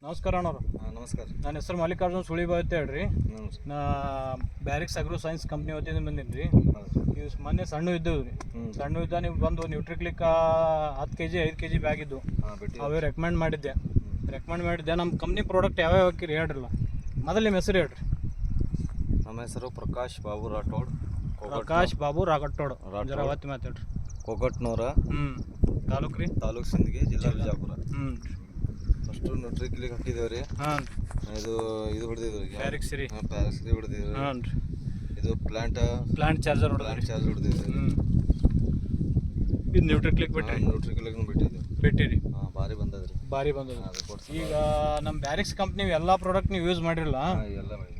ನಮಸ್ಕಾರ ಅಣ್ಣವ್ರು. ನಮಸ್ಕಾರ. ನನ್ನ ಹೆಸರು ಮಲ್ಲಿಕಾರ್ಜುನ್ ಸುಳಿಬಾಯ್ ಅಂತ ಹೇಳ್ರಿ. ನಮಸ್ಕಾರ. ನಾ ಬ್ಯಾರಿಕ್ಸ್ ಅಗ್ರೋ ಸೈನ್ಸ್ ಕಂಪ್ನಿ ವತಿಯಿಂದ ಬಂದೀನಿ ರೀ. ನೀವು ಮೊನ್ನೆ ಸಣ್ಣ ಇದ್ದವು ರೀ. ಸಣ್ಣ ಇದ್ದ ನೀವು ಬಂದು ನ್ಯೂಟ್ರಿಕ್ಲಿಕ್ 10 kg 5 kg ಬ್ಯಾಗ್ ಇದ್ದು ಅವೇ ರೆಕಮೆಂಡ್ ಮಾಡಿದ್ದೆ. ನಮ್ಮ ಕಂಪ್ನಿ ಪ್ರಾಡಕ್ಟ್ ಯಾವ್ಯಾವ ಹಾಕಿರಿ ಹೇಳ್ರಲ್ಲ. ಮೊದಲು ನಿಮ್ಮ ಹೆಸರು ಹೇಳ್ರಿ. ನಮ್ಮ ಹೆಸರು ಪ್ರಕಾಶ್ ಬಾಬು ರಾಠೋಡ್. ಜರ ಅವತ್ತು ಮಾತಾಡ್ರಿ. ಕೊಗಟ್ನೂರ ತಾಲೂಕು ರೀ. ತಾಲೂಕು ಸಿಂದಗಿ, ಜಿಲ್ಲಾ ವಿಜಯಪುರ. ಫಸ್ಟು ನ್ಯೂಟ್ರಿಕ್ಲಿಕ್ ಹಾಕಿದ್ದೇವೆ ರೀ. ಇದು ಹೊಡೆದಿದ್ವಿ ರೀ. ಬ್ಯಾರಿಕ್ಸ್ ರೀ. ಬ್ಯಾರಿಕ್ಸ್ ಹೊಡೆದಿದ್ವಿ. ಇದು ಪ್ಲಾಂಟ್ ಚಾರ್ಜರ್ ಹೊಡೆದಿದ್ವಿ. ಇದು ನ್ಯೂಟ್ರಿಕ್ಲಿಕ್ ಬಿಟ್ಟಿರಿ. ಭಾರಿ ಬಂದದ್ರಿ. ಈಗ ನಮ್ಮ ಬ್ಯಾರಿಕ್ಸ್ ಕಂಪ್ನಿ ಎಲ್ಲ ಪ್ರಾಡಕ್ಟ್ ನೀವು ಯೂಸ್ ಮಾಡಿರಲ್ಲ,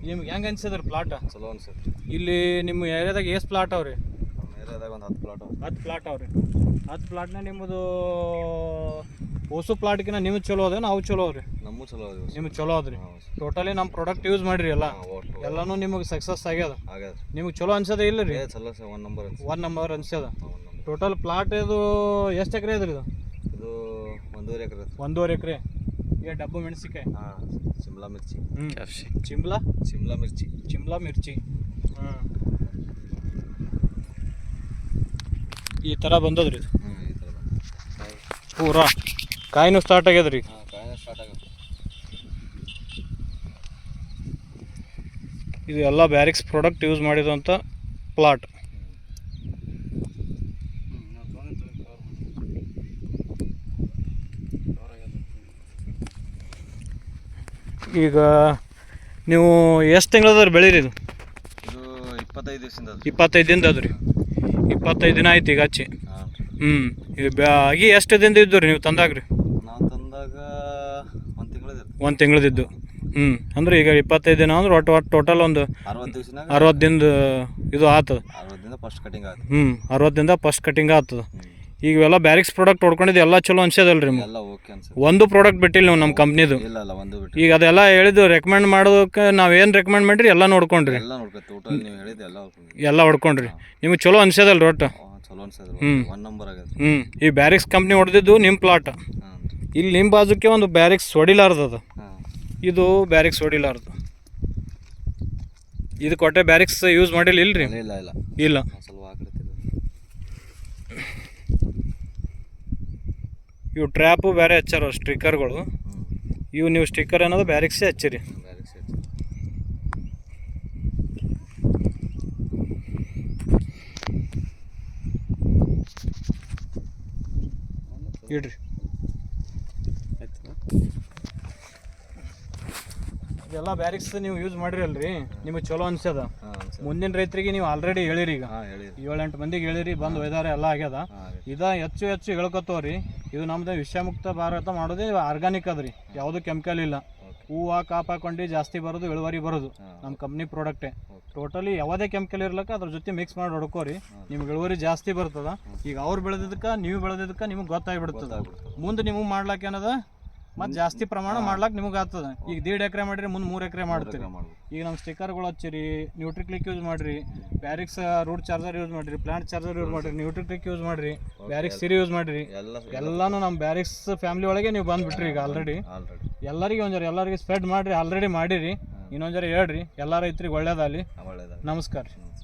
ನಿಮ್ಗೆ ಹೆಂಗೆ ಅನ್ಸಿದ್ರಿ ಪ್ಲಾಟ್? ಚಲೋ ಅನ್ಸತ್ರಿ. ಇಲ್ಲಿ ನಿಮ್ಮ ಏರಿಯಾದಾಗ ಎಷ್ಟು ಪ್ಲಾಟ್ ಅವ್ರಿ? ನಮ್ಮ ಏರಿಯಾದಾಗ ಒಂದು 10 ಪ್ಲಾಟ್ ಅವ್ರಿ. 10 ಪ್ಲಾಟ್ನ ನಿಮ್ಮದು ಹೊಸ ಪ್ಲಾಟ್ಗಿನ ನಿಮ್ಗೆ ಚಲೋ ಅದ, ನಾವು ಚಲೋ ಅವ್ರಿ. ನಮಗೂ ಚಲೋ ಅದ, ನಿಮ್ಗೆ ಚಲೋ ಅದ್ರಿ. ಟೋಟಲಿ ನಮ್ಮ ಪ್ರಾಡಕ್ಟ್ ಯೂಸ್ ಮಾಡಿರಿ ಎಲ್ಲಾನು ನಿಮಗೆ ಸಕ್ಸಸ್ ಆಗ್ಯದ. ನಿಮ್ಗೆ ಚಲೋ ಅನ್ಸದ ಇಲ್ಲ ರೀ? ಒನ್ ನಂಬರ್ ಅನ್ಸದ. ಟೋಟಲ್ ಪ್ಲಾಟ್ ಇದು ಎಷ್ಟು ಎಕರೆ ಇದ್ರಿ? ಇದು 1.5 ಎಕರೆ. 1.5 ಎಕರೆ. ಈಗ ಡಬ್ಬು ಮೆಣಸಿಕಾಯಿ, ಶಿಮ್ಲಾ ಮಿರ್ಚಿ, ಶಿಮ್ಲಾ ಮಿರ್ಚಿ ಈ ಥರ ಬಂದದ್ರಿ. ಇದು ಪೂರಾ ಕಾಯಿನೂ ಸ್ಟಾರ್ಟ್ ಆಗ್ಯದ್ರಿ. ಇದು ಎಲ್ಲ ಬ್ಯಾರಿಕ್ಸ್ ಪ್ರಾಡಕ್ಟ್ ಯೂಸ್ ಮಾಡಿದಂಥ ಪ್ಲಾಟ್. ಈಗ ನೀವು ಎಷ್ಟು ತಿಂಗಳದ ಬೆಳೀರಿ? ಇದು 25 ದಿನದ ಅದ್ರಿ. 25 ದಿನ ಆಯ್ತು ಈಗ ಹಚ್ಚಿ. ಆಗಿ ಎಷ್ಟು ದಿನದ ಇದ್ದು ರೀ ನೀವು ತಂದಾಗ್ರಿ? ನಾವು ತಂದಾಗ 1 ತಿಂಗಳದಿದ್ದು. ಅಂದ್ರೆ ಈಗ 25 ದಿನ ಅಂದ್ರೆ ಒಟ್ಟು ಟೋಟಲ್ ಒಂದು 60 ದಿನದ ಇದು ಆಗ್ತದೆ. 60 ದಿನದ ಫಸ್ಟ್ ಕಟಿಂಗ್ ಆಗ್ತದೆ. ಈಗ ಇವೆಲ್ಲ ಬ್ಯಾರಿಕ್ಸ್ ಪ್ರಾಡಕ್ಟ್ ಹೊಡ್ಕೊಂಡಿದ್ದು ಎಲ್ಲ ಚಲೋ ಅನ್ಸದಲ್ರಿ? ಒಂದು ಪ್ರಾಡಕ್ಟ್ ಬಿಟ್ಟಿಲ್ಲ ನೀವು ನಮ್ಮ ಕಂಪ್ನಿದು. ಈಗ ಅದೆಲ್ಲ ಹೇಳಿದ್ದು ರೆಕಮೆಂಡ್ ಮಾಡೋದಕ್ಕೆ ನಾವೇನು ರೆಕಮೆಂಡ್ ಮಾಡಿರಿ ಎಲ್ಲ ನೋಡ್ಕೊಂಡ್ರಿ, ಎಲ್ಲ ಹೊಡ್ಕೊಂಡ್ರಿ. ನಿಮ್ಗೆ ಚಲೋ ಅನ್ಸದಲ್ರಿ ಒಟ್ಟು? ಈ ಬ್ಯಾರಿಕ್ಸ್ ಕಂಪ್ನಿ ಹೊಡೆದಿದ್ದು ನಿಮ್ಮ ಪ್ಲಾಟ್. ಇಲ್ಲಿ ನಿಮ್ಮ ಬಾಜುಕ್ಕೆ ಒಂದು ಬ್ಯಾರಿಕ್ಸ್ ಹೊಡಿಲಾರ್ದದ, ಇದು ಬ್ಯಾರಿಕ್ಸ್ ಹೊಡಿಲಾರ್ದು. ಇದು ಕೊಟ್ಟೆ ಬ್ಯಾರಿಕ್ಸ್ ಯೂಸ್ ಮಾಡಿಲ್ಲ ಇಲ್ರಿ? ಇಲ್ಲ. ಇವು ಟ್ರ್ಯಾಪು ಬೇರೆ ಹಚ್ಚಾರ, ಸ್ಟಿಕ್ಕರ್ಗಳು. ಇವು ನೀವು ಸ್ಟಿಕ್ಕರ್ ಅನ್ನೋದು ಬ್ಯಾರಿಕ್ಸೇ ಹಚ್ಚಿರಿ. ಇಡ್ರಿ. ಇದೆಲ್ಲ ಬ್ಯಾರಿಕ್ಸ್ ನೀವು ಯೂಸ್ ಮಾಡಿರಲ್ರಿ, ನಿಮಗೆ ಚಲೋ ಅನ್ಸದ. ಮುಂದಿನ ರೈತರಿಗೆ ನೀವು ಆಲ್ರೆಡಿ ಹೇಳಿರಿ. ಈಗ 7-8 ಮಂದಿಗೆ ಹೇಳಿರಿ, ಬಂದು ಒಯ್ದಾರೆ, ಎಲ್ಲ ಆಗ್ಯದ. ಹೆಚ್ಚು ಹೇಳ್ಕೊತವ್ರಿ. ಇದು ನಮ್ದು ವಿಷಮುಕ್ತ ಭಾರತ ಮಾಡೋದೇ ಆರ್ಗಾನಿಕ್ ಅದ್ರಿ, ಯಾವುದು ಕೆಮಿಕಲ್ ಇಲ್ಲ. ಹೂವು ಕಾಪ್ ಹಾಕೊಂಡು ಜಾಸ್ತಿ ಬರೋದು, ಇಳುವರಿ ಬರೋದು ನಮ್ಮ ಕಂಪ್ನಿ ಪ್ರಾಡಕ್ಟೇ. ಟೋಟಲಿ ಯಾವುದೇ ಕೆಮಿಕಲ್ ಇರ್ಲಕ್ಕ ಅದ್ರ ಜೊತೆ ಮಿಕ್ಸ್ ಮಾಡಿ ಹೊಡ್ಕೋರಿ, ನಿಮ್ಗೆ ಇಳುವರಿ ಜಾಸ್ತಿ ಬರ್ತದ. ಈಗ ಅವ್ರು ಬೆಳೆದಿದ್ದಕ್ಕೆ ನೀವು ಬೆಳೆದಿದ್ದಕ್ಕೆ ನಿಮ್ಗೆ ಗೊತ್ತಾಗ್ಬಿಡ್ತದ. ಮುಂದೆ ನಿಮಗೆ ಮಾಡ್ಲಾಕ ಏನದ ಮತ್ತು ಜಾಸ್ತಿ ಪ್ರಮಾಣ ಮಾಡ್ಲಾಕ ನಿಮ್ಗೆ ಆಗ್ತದೆ. ಈಗ 1.5 ಎಕರೆ ಮಾಡಿರಿ, ಮುಂದೆ 3 ಎಕರೆ ಮಾಡ್ತೀರಿ. ಈಗ ನಮ್ಮ ಸ್ಟಿಕ್ಕರ್ಗಳು ಹಚ್ಚಿರಿ, ನ್ಯೂಟ್ರಿಕ್ಲಿಕ್ ಯೂಸ್ ಮಾಡಿರಿ, ಬ್ಯಾರಿಕ್ಸ್ ರೂಟ್ ಚಾರ್ಜರ್ ಯೂಸ್ ಮಾಡಿರಿ, ಪ್ಲಾಂಟ್ ಚಾರ್ಜರ್ ಯೂಸ್ ಮಾಡಿರಿ, ನ್ಯೂಟ್ರಿಕ್ಲಿಕ್ ಯೂಸ್ ಮಾಡಿರಿ, ಬ್ಯಾರಿಕ್ಸ್ ಸಿರಿ ಯೂಸ್ ಮಾಡಿರಿ. ಎಲ್ಲಾನು ನಮ್ಮ ಬ್ಯಾರಿಕ್ಸ್ ಫ್ಯಾಮಿಲಿ ಒಳಗೆ ನೀವು ಬಂದುಬಿಟ್ರಿ. ಈಗ ಆಲ್ರೆಡಿ ಎಲ್ಲರಿಗೆ ಸ್ಪ್ರೆಡ್ ಮಾಡಿರಿ, ಆಲ್ರೆಡಿ ಮಾಡಿರಿ. ಇನ್ನೊಂದು ಜರ ಹೇಳ್ರಿ, ಎಲ್ಲ ರೈತರಿಗೆ ಒಳ್ಳೇದಾಗಲಿ. ನಮಸ್ಕಾರ.